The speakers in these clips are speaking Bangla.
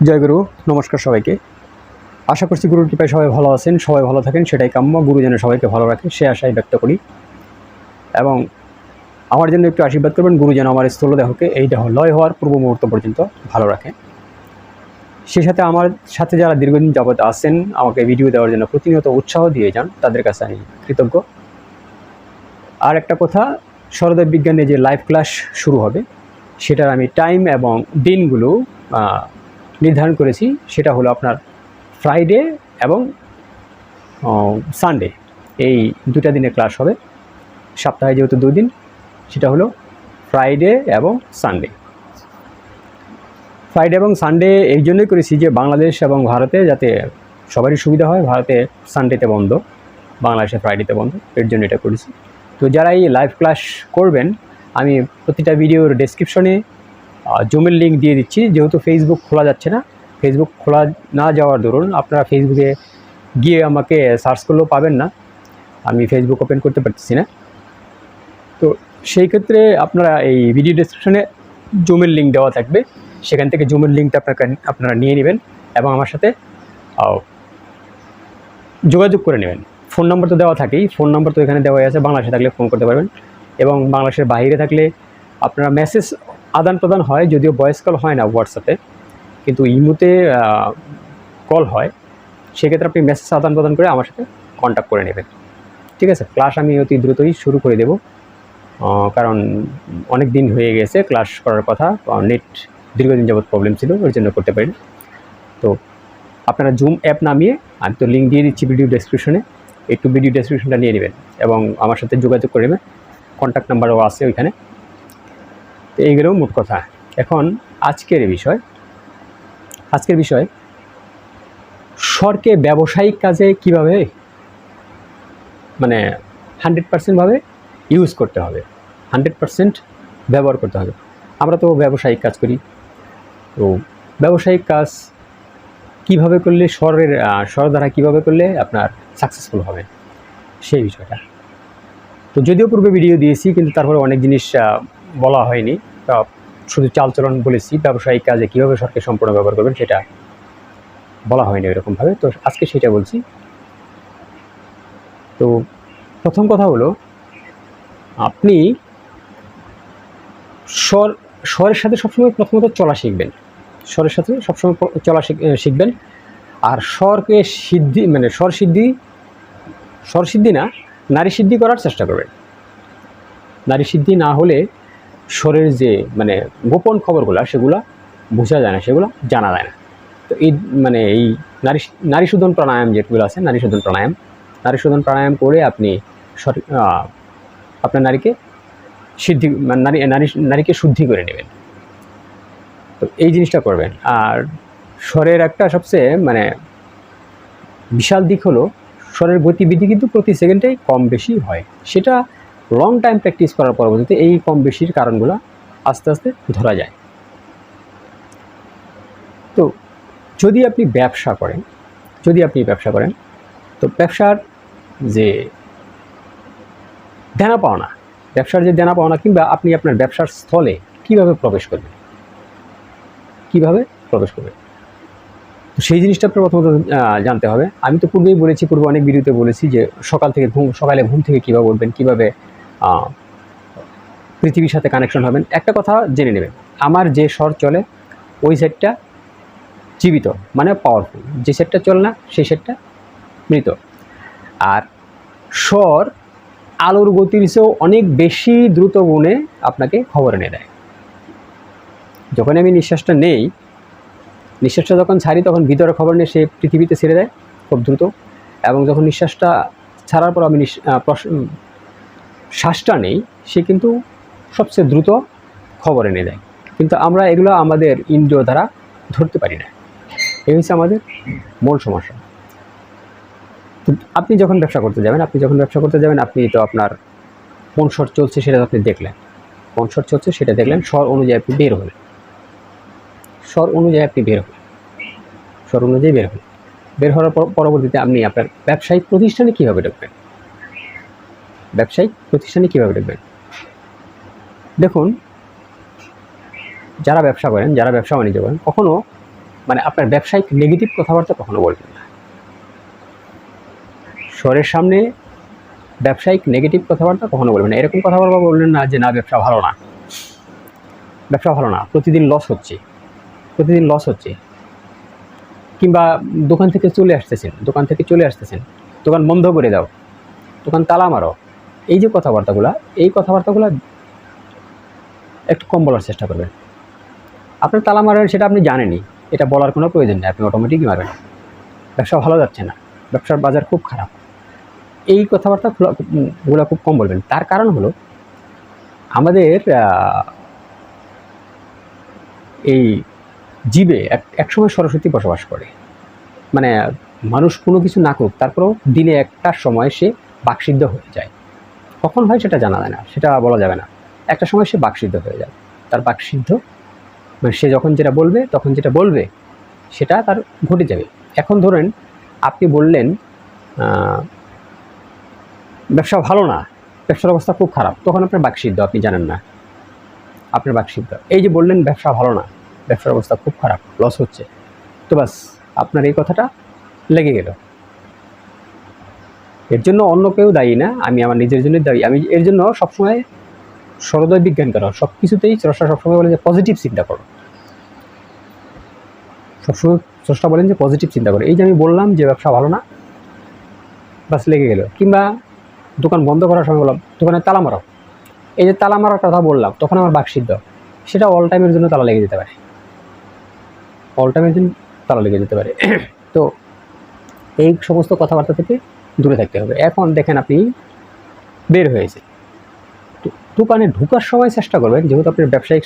জয় গুরু। নমস্কার সবাইকে। আশা করছি গুরুর কৃপায় সবাই ভালো আছেন, সবাই ভালো থাকেন, সেটাই কাম্য। গুরু যেন সবাইকে ভালো রাখে সে আশাই ব্যক্ত করি এবং আমার জন্য একটু আশীর্বাদ করবেন। গুরু যেন আমার স্থূলদেহকে এই দেহ লয় হওয়ার পূর্ব মুহূর্ত পর্যন্ত ভালো রাখে। সে সাথে আমার সাথে যারা দীর্ঘদিন যাবৎ আছেন, আমাকে ভিডিও দেওয়ার জন্য প্রতিনিয়ত উৎসাহ দিয়ে যান, তাদের কাছে আমি কৃতজ্ঞ। আর একটা কথা, সরদেব বিজ্ঞানে যে লাইভ ক্লাস শুরু হবে সেটার আমি টাইম এবং দিনগুলো নির্ধারণ করেছি। সেটা হলো আপনার ফ্রাইডে এবং সানডে, এই দুটা দিনে ক্লাস হবে। সপ্তাহে যেহেতু 2 দিন, সেটা হলো ফ্রাইডে এবং সানডে। ফ্রাইডে এবং সানডে এই জন্যই করেছি যে বাংলাদেশ এবং ভারতে যাতে সবারই সুবিধা হয়। ভারতে সানডেতে বন্ধ, বাংলাদেশে ফ্রাইডেতে বন্ধ, এর জন্য এটা করেছি। তো যারা এই লাইভ ক্লাস করবেন, আমি প্রতিটা ভিডিওর ডেসক্রিপশনে জুমের লিঙ্ক দিয়ে দিচ্ছি। যেহেতু ফেসবুক খোলা যাচ্ছে না, ফেসবুক খোলা না যাওয়ার দরুন আপনারা ফেসবুকে গিয়ে আমাকে সার্চ করলেও পাবেন না, আমি ফেসবুক ওপেন করতে পারতেছি না। তো সেই ক্ষেত্রে আপনারা এই ভিডিও ডেসক্রিপশনে জুমের লিঙ্ক দেওয়া থাকবে, সেখান থেকে জুমের লিঙ্কটা আপনারা নিয়ে নেবেন এবং আমার সাথে যোগাযোগ করে নেবেন। ফোন নম্বর তো দেওয়া থাকেই, ফোন নম্বর তো এখানে দেওয়াই আছে। বাংলাদেশে থাকলে ফোন করতে পারবেন এবং বাংলাদেশের বাইরে থাকলে আপনারা মেসেজ আদান প্রদান হয়, যদিও ভয়েস কল হয় না হোয়াটসঅ্যাপে, কিন্তু ইমোতে কল হয়। সেক্ষেত্রে আপনি মেসেজ আদান প্রদান করে আমার সাথে কন্ট্যাক্ট করে নেবেন। ঠিক আছে? ক্লাস আমি অতি দ্রুতই শুরু করে দেব, কারণ অনেক দিন হয়ে গেছে ক্লাস করার কথা, নেট দীর্ঘদিন যাবৎ প্রবলেম ছিল, ওর জন্য করতে পারিনি। তো আপনারা জুম অ্যাপ নামিয়ে, আমি তো লিঙ্ক দিয়ে দিচ্ছি ভিডিও ডেসক্রিপশনে, একটু ভিডিও ডেসক্রিপশনটা নিয়ে নেবেন এবং আমার সাথে যোগাযোগ করে নেবেন। কন্ট্যাক্ট নাম্বারও আছে ওইখানে। তো এইগুলো মোট কথা। এখন আজকের বিষয় স্বরকে ব্যবসায়িক কাজে কীভাবে 100% ইউজ করতে হবে, 100% ব্যবহার করতে হবে। আমরা তো ব্যবসায়িক কাজ করি, তো ব্যবসায়িক কাজ কীভাবে করলে স্বর দ্বারা কীভাবে করলে আপনার সাকসেসফুল হবে সেই বিষয়টা। তো যদিও পূর্বে ভিডিও দিয়েছি, কিন্তু তারপরে অনেক জিনিস বলা হয়নি, শুধু চালচলন বলেছি। ব্যবসায়িক কাজে কীভাবে স্বরকে সম্পূর্ণ ব্যবহার করবেন সেটা বলা হয়নি এরকমভাবে, তো আজকে সেটা বলছি। তো প্রথম কথা হলো, আপনি স্বরের সাথে সবসময় প্রথমত চলা শিখবেন, স্বরের সাথে সবসময় চলা শিখবেন। আর স্বরকে সিদ্ধি স্বর সিদ্ধি না, নারী সিদ্ধি করার চেষ্টা করবেন। নারী সিদ্ধি না হলে স্বরের যে গোপন খবরগুলো সেগুলো বোঝা যায় না, সেগুলো জানা যায় না। তো এই এই নারী শোধন প্রাণায়াম যেগুলো আছে, নারী শোধন প্রাণায়াম করে আপনি আপনার নারীকে সিদ্ধি নারীকে শুদ্ধি করে নেবেন। তো এই জিনিসটা করবেন। আর স্বরের একটা সবচেয়ে বিশাল দিক হলো, স্বরের গতিবিধি কিন্তু প্রতি সেকেন্ডেই কম বেশি হয়। সেটা লং টাইম প্র্যাকটিস করার পরবর্তীতে এই কম বেশির কারণগুলো আস্তে আস্তে ধরা যায়। তো যদি আপনি ব্যবসা করেন, তো ব্যবসার যে দেনা পাওনা, কিংবা আপনি আপনার ব্যবসার স্থলে কিভাবে প্রবেশ করবেন, তো সেই জিনিসটা আপনার প্রথমত জানতে হবে। আমি তো পূর্বে অনেক ভিডিওতে বলেছি যে সকালে ঘুম থেকে কীভাবে উঠবেন, কীভাবে পৃথিবীর সাথে কানেকশন হবেন। একটা কথা জেনে নেবেন, আমার যে স্বর চলে ওই সেটটা জীবিত, পাওয়ারফুল। যে সেটটা চলে না সেই সেটটা মৃত। আর স্বর আলোর গতির চেয়েও অনেক বেশি দ্রুত গুণে আপনাকে খবর এনে দেয়। যখন আমি নিঃশ্বাসটা যখন ছাড়ি, তখন ভিতরে খবর নিয়ে সে পৃথিবীতে ছেড়ে দেয় খুব দ্রুত। এবং যখন নিঃশ্বাসটা ছাড়ার পর আমি শ্বাসটা নেই, সে কিন্তু সবচেয়ে দ্রুত খবর এনে দেয়। কিন্তু আমরা এগুলো আমাদের ইন্দ্রিয় দ্বারা ধরতে পারি না। এই হচ্ছে আমাদের মূল সমস্যা। তো আপনি যখন ব্যবসা করতে যাবেন, আপনি তো আপনার কোন স্বর চলছে সেটা আপনি দেখলেন, স্বর অনুযায়ী আপনি বের হলেন, বের হওয়ার পরবর্তীতে আপনি আপনার ব্যবসায়িক প্রতিষ্ঠানে কীভাবে ঢুকবেন। দেখুন, যারা ব্যবসা বাণিজ্য করেন, কখনো মানে আপনার ব্যবসায়িক নেগেটিভ কথাবার্তা কখনো বলবেন না। স্বরের সামনে ব্যবসায়িক নেগেটিভ কথাবার্তা কখনো বলবেন না। এরকম কথাবার্তা বলবেন না যে না ব্যবসা ভালো না, ব্যবসা ভালো না, প্রতিদিন লস হচ্ছে, প্রতিদিন লস হচ্ছে, কিংবা দোকান থেকে চলে আসতেছেন, দোকান বন্ধ করে দাও, দোকান তালা মারো। এই যে কথাবার্তাগুলো, এই কথাবার্তাগুলো একটু কম বলার চেষ্টা করবেন। আপনার তালা মারবেন সেটা আপনি জানেনই, এটা বলার কোনো প্রয়োজন নেই, আপনি অটোমেটিকই মারবেন। ব্যবসা ভালো যাচ্ছে না, ব্যবসার বাজার খুব খারাপ, এই কথাবার্তাগুলো খুব কম বলবেন। তার কারণ হলো আমাদের এই জীবে একসময় সরস্বতী বসবাস করে। মানে মানুষ কোনো কিছু না করুক, তারপরেও দিনে একটা সময় সে বাকসিদ্ধ হয়ে যায়। কখন হয় সেটা জানা যায় না, সেটা বলা যাবে না। একটা সময় সে বাকসিদ্ধ হয়ে যায়। তার বাকসিদ্ধ মানে সে যখন যেটা বলবে, তখন যেটা বলবে সেটা তার ঘটে যাবে। এখন ধরেন আপনি বললেন ব্যবসা ভালো না, ব্যবসার অবস্থা খুব খারাপ, তখন আপনার বাকসিদ্ধ, আপনি জানেন না আপনার বাকসিদ্ধ। এই যে বললেন ব্যবসা ভালো না, ব্যবসার অবস্থা খুব খারাপ, লস হচ্ছে, তো বাস আপনার এই কথাটা লেগে গেল। এর জন্য অন্য কেউ দায়ী না, আমি আমার নিজের জন্যই দায়ী। আমি এর জন্য সবসময় সর্বদয় বিজ্ঞান করো, সব কিছুতেই স্রষ্টা সবসময় বলেন যে পজিটিভ চিন্তা করো, সবসময় স্রষ্টা বলেন যে পজিটিভ চিন্তা করো। এই যে আমি বললাম যে ব্যবসা ভালো না, বাস লেগে গেল। কিংবা দোকান বন্ধ করার সময় বললাম দোকানে তালা মারো, এই যে তালা মারার কথা বললাম, তখন আমার বাকসিদ্ধ, সেটা অল টাইমের জন্য তালা লেগে যেতে পারে, অল টাইমের জন্য তালা লেগে যেতে পারে। তো এই সমস্ত কথাবার্তা থেকে দূরে থাকতে হবে। এখন দেখেন আপনি বের হয়েছে, দোকানে ঢোকার সময় চেষ্টা করবেন, যেহেতু আপনার ব্যবসায়িক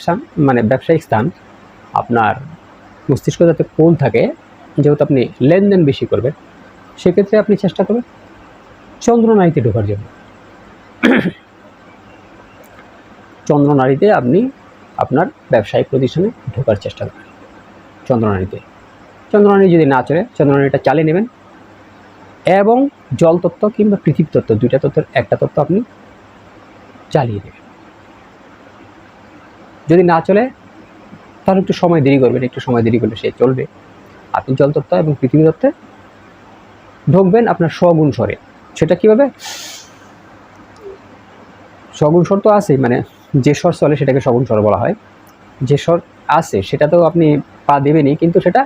স্থান, আপনার মস্তিষ্ক যাতে কোল থাকে, যেহেতু আপনি লেনদেন বেশি করবেন, সেক্ষেত্রে আপনি চেষ্টা করবেন চন্দ্রনারীতে ঢোকার জন্য। চন্দ্রনারীতে আপনি আপনার ব্যবসায়িক প্রতিষ্ঠানে ঢোকার চেষ্টা করবেন। চন্দ্রনারী যদি না চলে, চন্দ্রনারীটা চালিয়ে নেবেন এবং জল তত্ত্ব কিংবা পৃথিবী তত্ত্ব, দুইটা তত্ত্বের একটা তত্ত্ব আপনি চালিয়ে দেবেন। যদি না চলে তাহলে একটু সময় দেরি করবেন, একটু সময় দেরি করলে সে চলবে। আপনি জল তত্ত্ব এবং পৃথিবী তত্ত্বে ঢুকবেন আপনার স্বগুণ স্বরে। সেটা কীভাবে? স্বগুণ স্বর তো আছেই, মানে যে স্বর চলে সেটাকে স্বগুণ স্বর বলা হয়। যে স্বর আছে সেটা তো আপনি পা দেবেনই, কিন্তু সেটা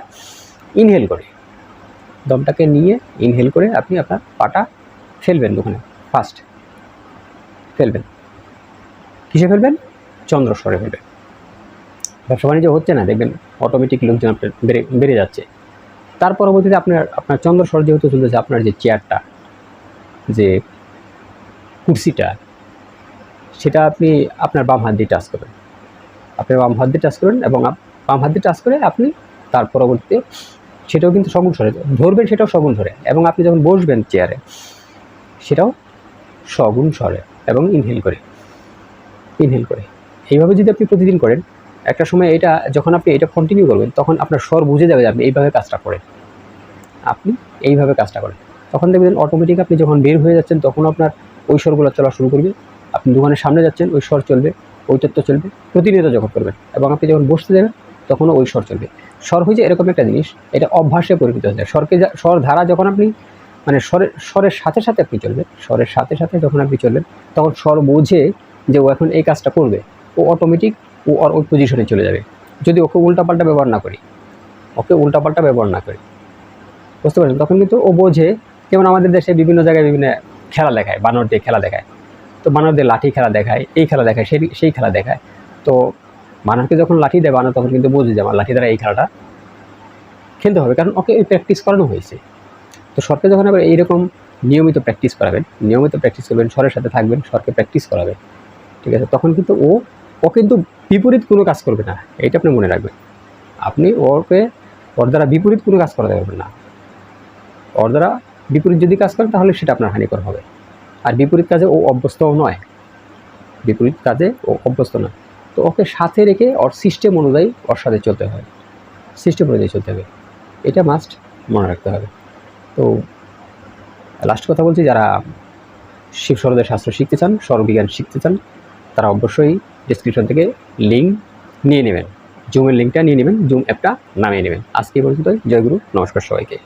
ইনহেল করে, দমটাকে নিয়ে ইনহেল করে আপনি আপনার পাটা ফেলবেন, ওখানে ফার্স্ট ফেলবেন। কিসে ফেলবেন? চন্দ্রস্বরে ফেলবেন। ব্যবসা বাণিজ্য হচ্ছে না, দেখবেন অটোমেটিক লোকজন আপনার বেড়ে যাচ্ছে। তার পরবর্তীতে আপনার চন্দ্রস্বর যেহেতু চলতেছে, আপনার যে চেয়ারটা, যে কুর্সিটা, সেটা আপনি আপনার বাম হাত দিয়ে টাচ করবেন। এবং বাম হাত দিয়ে টাচ করে আপনি তার পরবর্তীতে সেটাও কিন্তু সগুণ স্বরে ধরবেন, সেটাও সগুণ স্বরে। এবং আপনি যখন বসবেন চেয়ারে, সেটাও সগুণ স্বরে এবং ইনহেল করে। এইভাবে যদি আপনি প্রতিদিন করেন, একটা সময় যখন আপনি এটা কন্টিনিউ করবেন, তখন আপনার স্বর বুঝে যাবে যে আপনি এইভাবে কাজটা করেন, তখন দেখবেন অটোমেটিক আপনি যখন বের হয়ে যাচ্ছেন, তখন আপনার ওই স্বরগুলো চলা শুরু করবে। আপনি দোকানের সামনে যাচ্ছেন, ওই স্বর চলবে, ওই তত্ত্ব চলবে, প্রতিনিয়ত যখন করবেন। এবং আপনি যখন বসতে যাবেন, তখনও ওই স্বর চলবে। স্বর হয়েছে এরকম একটা জিনিস, এটা অভ্যাসে পরিণত হয়ে যায়। স্বর ধারা যখন আপনি মানে স্বরের সাথে সাথে আপনি চলবেন, যখন আপনি চলবেন, তখন স্বর বোঝে যে ও এখন এই কাজটা করবে, ও অটোমেটিক ওই পজিশনে চলে যাবে। যদি ওকে উল্টাপাল্টা ব্যবহার না করি, বুঝতে পারছেন? তখন কিন্তু ও বোঝে। যেমন আমাদের দেশে বিভিন্ন জায়গায় বিভিন্ন খেলা দেখায়, বানর দিয়ে খেলা দেখায়, তো বানর দিয়ে লাঠি খেলা দেখায়, এই খেলা দেখায়, সেই খেলা দেখায়। তো বানরকে যখন লাঠি দেয়, বানর তখন কিন্তু বোঝে যে আমার লাঠি দ্বারা এই খেলাটা খেলতে হবে, কারণ ওকে এই প্র্যাকটিস করানো হয়েছে। তো স্বরকে যখন আবার এইরকম নিয়মিত প্র্যাকটিস করবেন, স্বরের সাথে থাকবেন, স্বরকে প্র্যাকটিস করাবেন, ঠিক আছে? তখন কিন্তু ও কিন্তু বিপরীত কোনো কাজ করবে না, এইটা আপনি মনে রাখবেন। আপনি ওর দ্বারা বিপরীত কোনো কাজ করাতে পারবেন না। ওর দ্বারা বিপরীত যদি কাজ করেন, তাহলে সেটা আপনার হানিকর হবে। আর বিপরীত কাজে ও অভ্যস্তও নয়, তো ওকে সাথে রেখে ওর সিস্টেম অনুযায়ী ওর সাথে চলতে হবে, এটা মাস্ট মনে রাখতে হবে। তো লাস্ট কথা বলছি, যারা শিব স্বরদের শাস্ত্র শিখতে চান, স্বরবিজ্ঞান শিখতে চান, তারা অবশ্যই ডেসক্রিপশন থেকে লিঙ্ক নিয়ে নেবেন। জুমের লিঙ্কটা নিয়ে নেবেন, জুম অ্যাপটা নামিয়ে নেবেন। আজকে এই পর্যন্ত, জয় গুরু, নমস্কার সবাইকে।